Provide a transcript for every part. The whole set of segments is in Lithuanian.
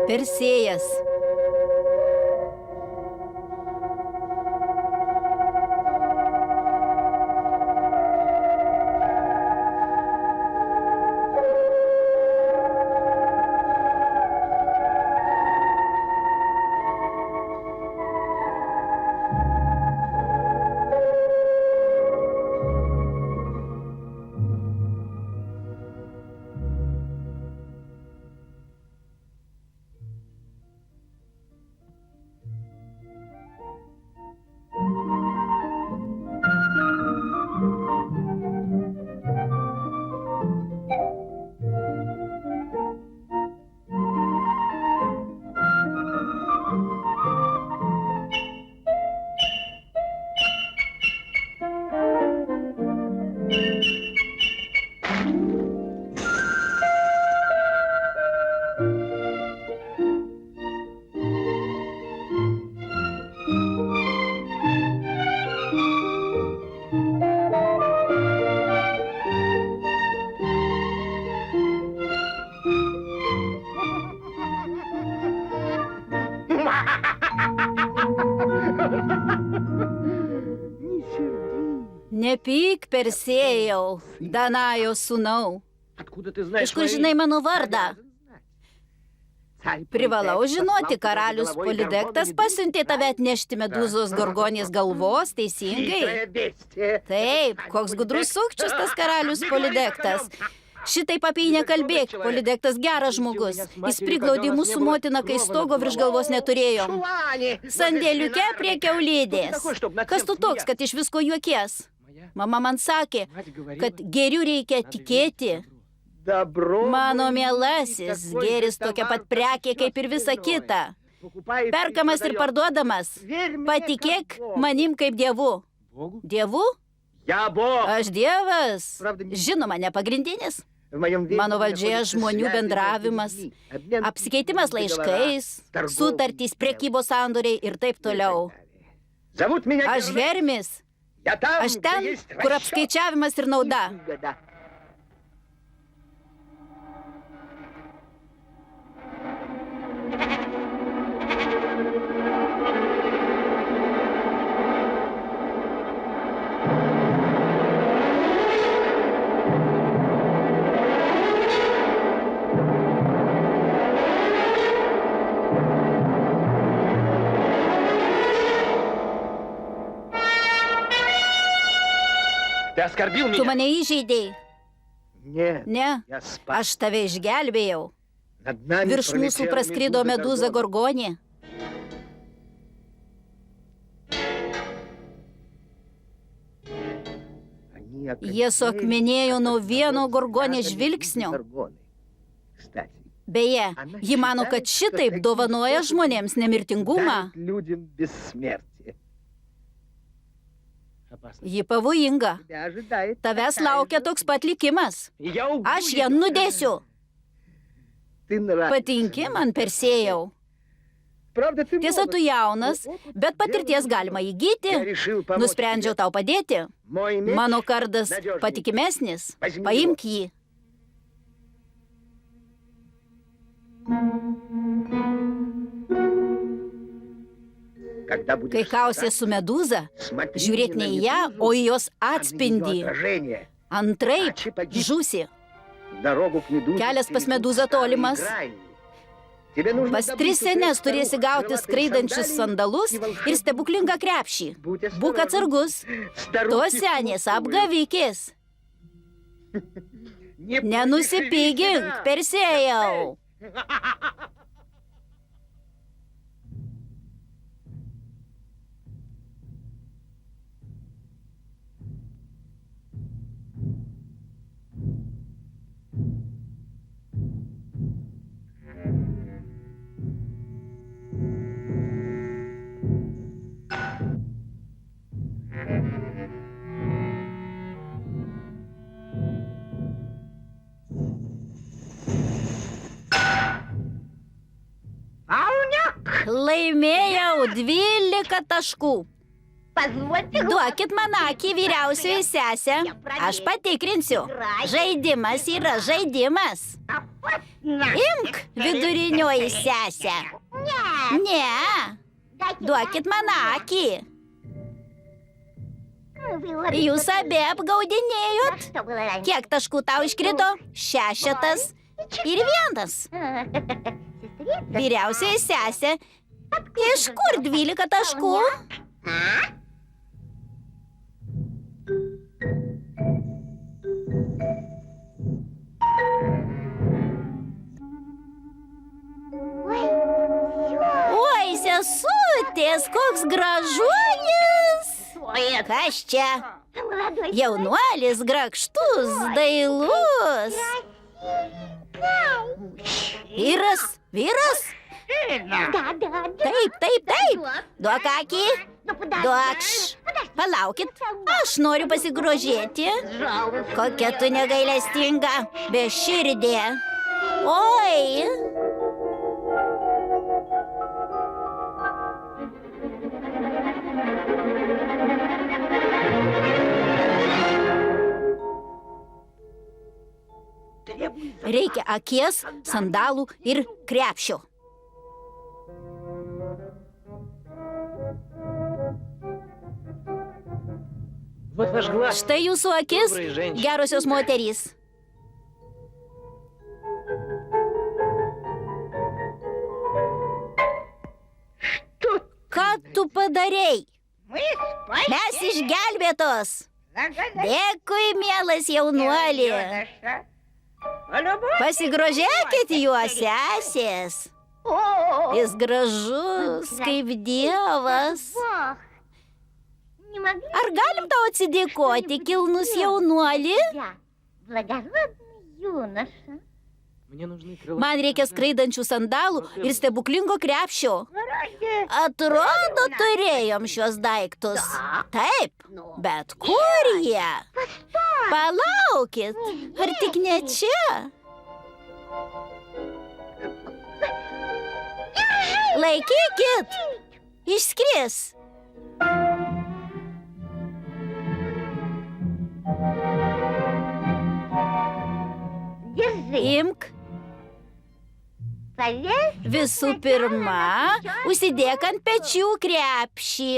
Persėjas. Nepyk, Persėjau, Danajo sūnau. Iš kur žinai mano vardą? Privalau žinoti, karalius Polidektas pasiuntė tave atnešti Medūzos Gorgonės galvos, teisingai? Taip, koks gudrus sukčius tas karalius Polidektas. Šitaip apie jį nekalbėk, Polidektas geras žmogus. Jis priglaudė mūsų motiną, kai stogo virš galvos neturėjom. Sandėliuke prie kiaulidės. Kas tu toks, kad iš visko juokies? Mama man sakė, kad gėriu reikia tikėti. Mano mielasis, gėris tokia pat prekė kaip ir visa kita. Perkamas ir parduodamas. Patikėk manim kaip dievu. Dievu? Aš dievas. Žinoma, ne pagrindinis. Mano valdžioje žmonių bendravimas, apsikeitimas laiškais, sutartys, prekybos sandoriai ir taip toliau. Aš Hermis. Aš ten, kur apskaičiavimas ir nauda. Tu mane įžeidėjai? Ne, aš tave išgelbėjau. Virš mūsų praskrido Medūza Gorgonė. Jie suakmenėjo nuo vieno Gorgonės žvilgsnio. Beje, ji mano, kad šitaip dovanoja žmonėms nemirtingumą. Ji pavojinga. Tavęs laukia toks pat likimas. Aš ją nudėsiu. Patinki man, Persėjau. Tiesa, tu jaunas, bet patirties galima įgyti. Nusprendžiau tau padėti. Mano kardas patikimesnis. Paimk jį. Kai kausė su Medūza, žiūrėk ne į ją, o į jos atspindį. Antraip žūsi. Kelias pas Medūzą tolimas. Pas 3 senes turėsi gauti skraidančius sandalus ir stebuklingą krepšį. Būk atsargus. Tos senės apgavikės. Nenusipygink, Persėjau. Laimėjau 12 taškų. Duokit man akį, vyriausioji sesė. Aš patikrinsiu. Žaidimas yra žaidimas. Imk, vidurinioji sesė. Ne, duokit man akį. Jūs abi apgaudinėjot. Kiek taškų tau iškrito? 6 ir 1. Vyriausioji sesė. Iš kur 12 taškų? Oi, sesutės, koks gražuolis! Kas čia? Jaunuolis, grakštus, dailus. Vyras? Taip. Duok akį. Duokš. Palaukit, aš noriu pasigrožėti. Kokia tu negailestinga, beširdė. Oi. Reikia akies, sandalų ir krepšio. Štai jūsų akis, gerosios moterys. Ką tu padarei? Mes išgelbėtos. Dėkui, mielas jaunuoli. Pasigrožėkit juo, sesės. Jis gražus, kaip dievas. Ar galim tau atsidėkoti, kilnus jaunuoli? Man reikia skraidančių sandalų ir stebuklingo krepšio. Atrodo, turėjom šios daiktus. Taip, bet kur jie? Palaukit, ar tik ne čia? Laikykit, išskris. Imk. Visų pirma, užsidėk ant pečių krepšį.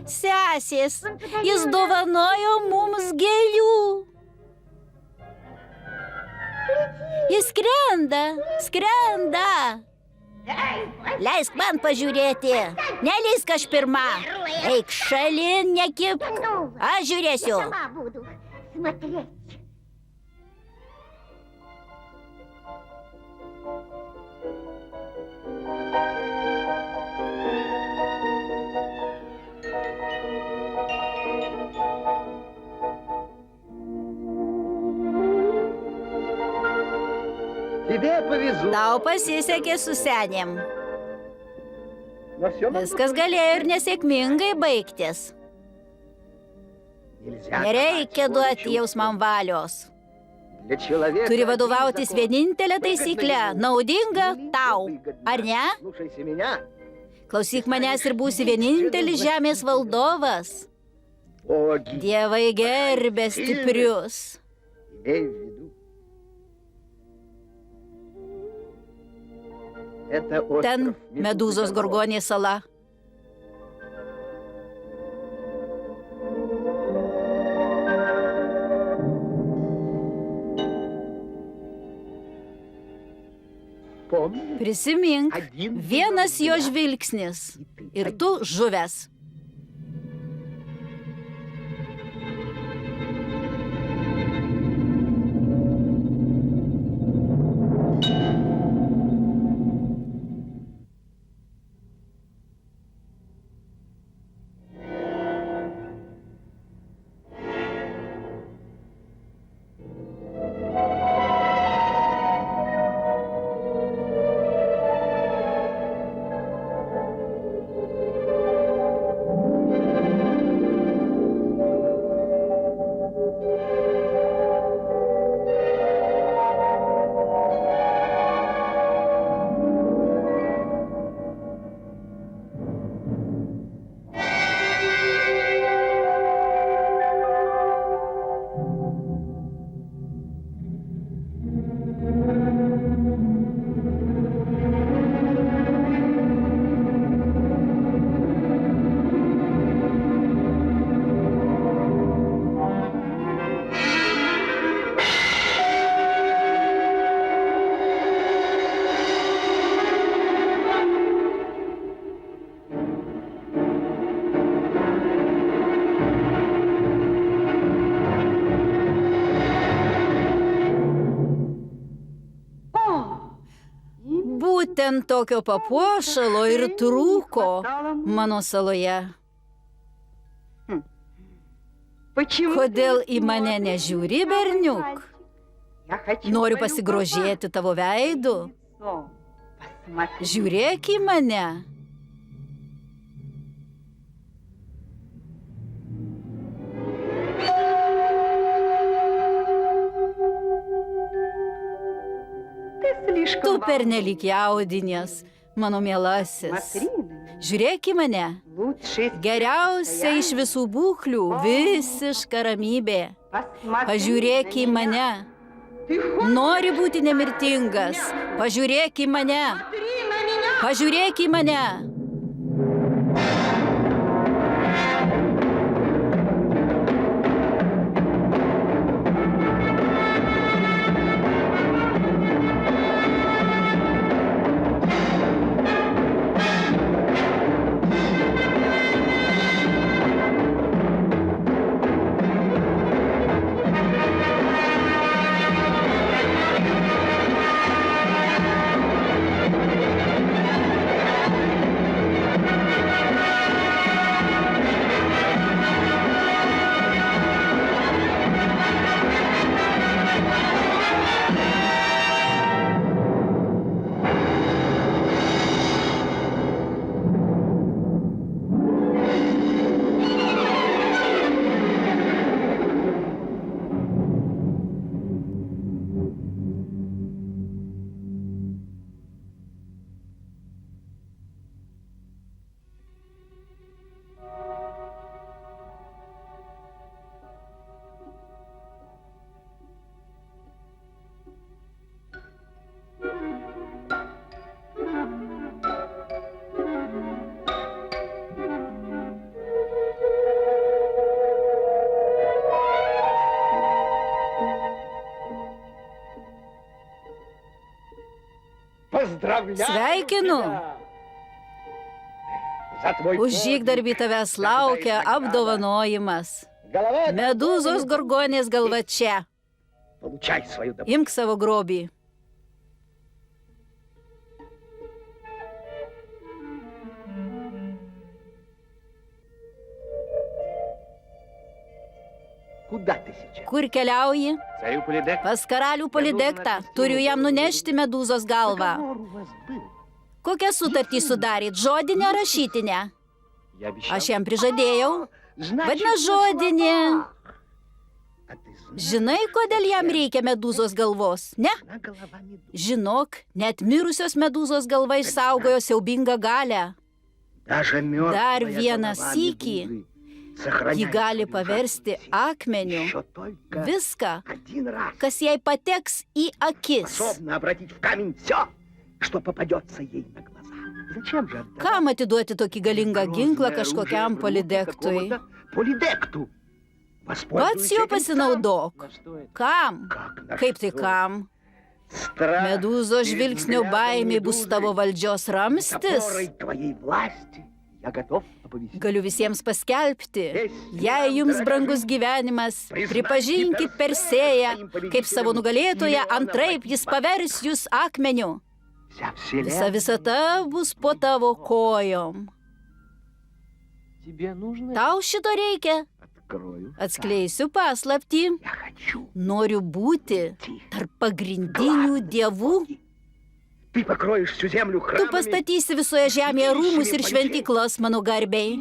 Sesės, jis dovanojo mums gėlių. Jis skrenda. Leisk man pažiūrėti. Nelįsk aš pirma. Eik šalin, nekibk. Aš žiūrėsiu. Tau pasisekė su senėm. Viskas galėjo ir nesėkmingai baigtis. Nereikia duoti jausmam valios. Turi vadovautis vienintelė taisyklė, naudinga tau, ar ne? Klausyk manęs ir būsi vienintelis žemės valdovas. Dievai gerbė stiprius. Ten Medūzos Gorgonės sala. Prisimink, vienas jo žvilgsnis ir tu žuvęs. Būtent tokio papuošalo ir trūko mano saloje. Kodėl į mane nežiūri, berniuk? Noriu pasigrožėti tavo veidu. Žiūrėk į mane. Tu pernelyg jaudinies, mano mielasis. Žiūrėk į mane. Geriausia iš visų būklių – visiška ramybė. Pažiūrėk į mane. Nori būti nemirtingas. Pažiūrėk į mane. Pažiūrėk į mane. Sveikinu. Už žygdarbį tavęs laukia apdovanojimas. Medūzos Gorgonės galva čia. Imk savo grobį. Kur keliauji? Pas karalių Polidektą. Turiu jam nunešti medūzos galvą. Kokią sutartį sudarėt? Žodinę, rašytinę? Aš jam prižadėjau. Vadina žodinė. Žinai, kodėl jam reikia medūzos galvos? Ne? Žinok, net mirusios medūzos galva išsaugojo siaubingą galią. Dar vieną sykį. Ji gali paversti akmeniu viską, kas jai pateks į akis. Kam atiduoti tokį galingą ginklą kažkokiam Polidektui? Pats jo pasinaudok. Kam? Kaip tai kam? Medūzos žvilgsnio baimė bus tavo valdžios ramstis? Galiu visiems paskelbti, jei jums brangus gyvenimas, pripažinkit Persėją kaip savo nugalėtoją, antraip jis pavers jūs akmeniu. Visa visata bus po tavo kojom. Tau šito reikia? Atskleisiu paslaptį. Noriu būti tarp pagrindinių dievų. Tu pastatysi visoje žemėje rūmus ir šventyklas mano garbei.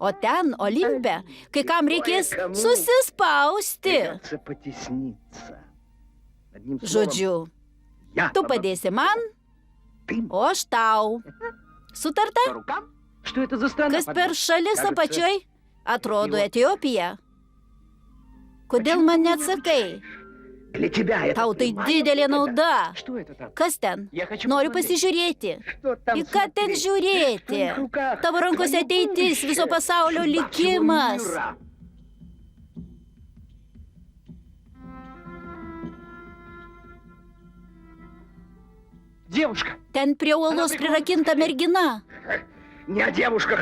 O ten, Olimpe, kai kam reikės susispausti. Žodžiu, tu padėsi man, o aš tau. Sutarta? Kas per šalis apačioj? Atrodo Etiopija. Kodėl man neatsakai? Tau tai didelė nauda. Kas ten? Noriu pasižiūrėti. Į ką ten žiūrėti? Tavo rankose ateitis, viso pasaulio likimas. Ten prie uolos prirakinta mergina.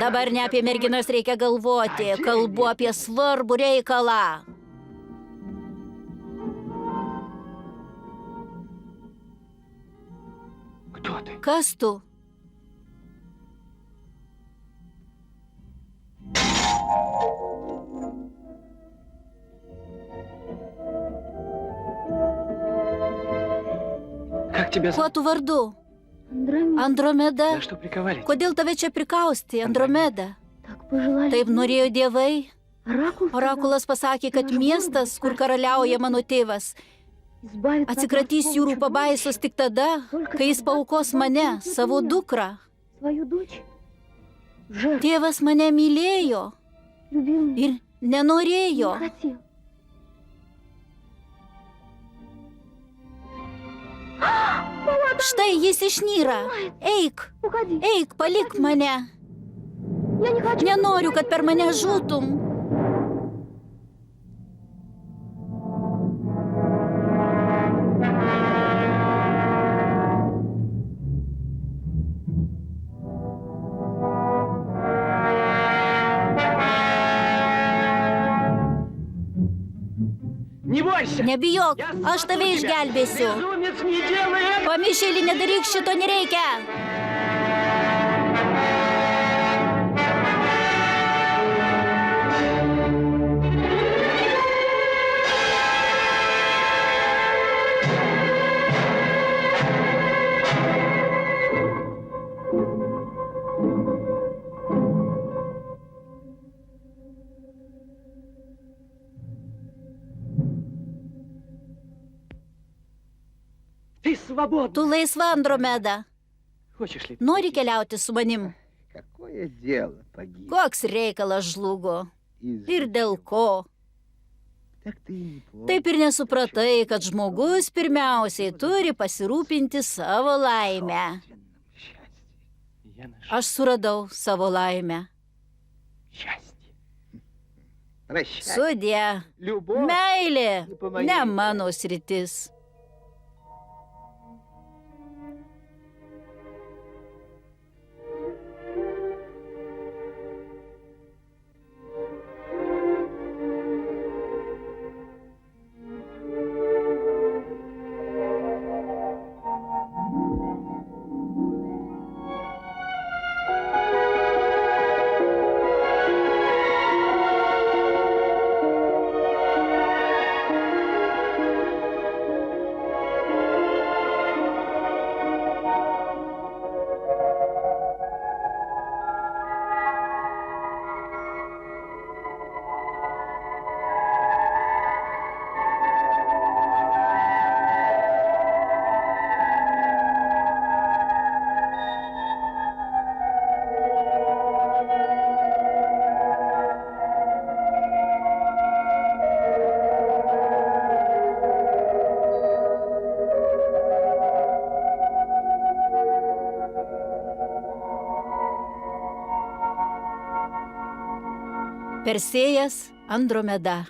Dabar ne apie merginas reikia galvoti. Kalbu apie svarbų reikalą. Kas tu? Kuo tu vardu? Andromeda. Kodėl tave čia prikausti, Andromeda? Taip norėjo dievai. Orakulas pasakė, kad miestas, kur karaliauja mano tėvas, atsikratys jūrų pabaisos tik tada, kai jis paaukos mane, savo dukrą. Tėvas mane mylėjo ir nenorėjo. Štai jis išnyra. Eik, palik mane. Nenoriu, kad per mane žūtum. Nebijok, aš tave išgelbėsiu. Pamišėlį, nedaryk, šito nereikia. Tu laisva, Andromeda. Nori keliauti su manim? Koks reikalas žlugo? Ir dėl ko? Taip ir nesupratai, kad žmogus pirmiausiai turi pasirūpinti savo laimę. Aš suradau savo laimę. Sudie, meilė, ne mano sritis. Persėjas, Andromeda.